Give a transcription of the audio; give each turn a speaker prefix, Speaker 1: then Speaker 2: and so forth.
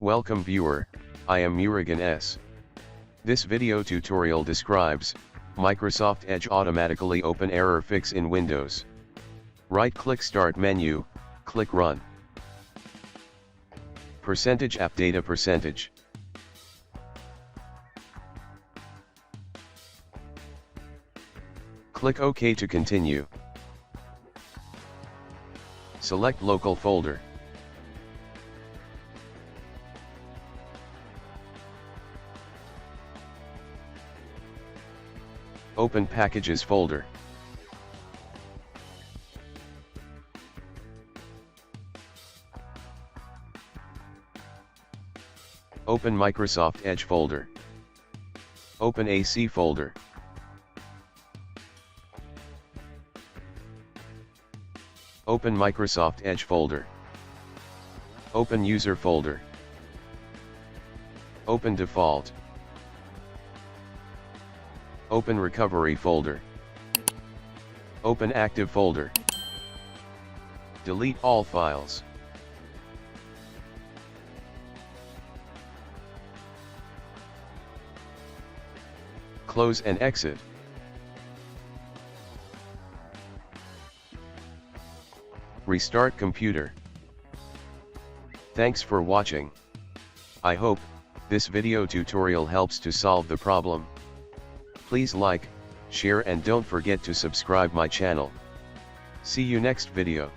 Speaker 1: Welcome viewer, I am Murugan S. This video tutorial describes Microsoft Edge automatically open error fix in Windows. Right-click Start menu, click Run. App data percentage. Click OK to continue. Select local folder. Open Packages folder. Open Microsoft Edge folder. Open AC folder. Open Microsoft Edge folder. Open User folder. Open Default. Open Recovery folder. Open Active folder. Delete all files. Close and exit. Restart computer. Thanks for watching. I hope this video tutorial helps to solve the problem. Please like, share and don't forget to subscribe my channel. See you next video.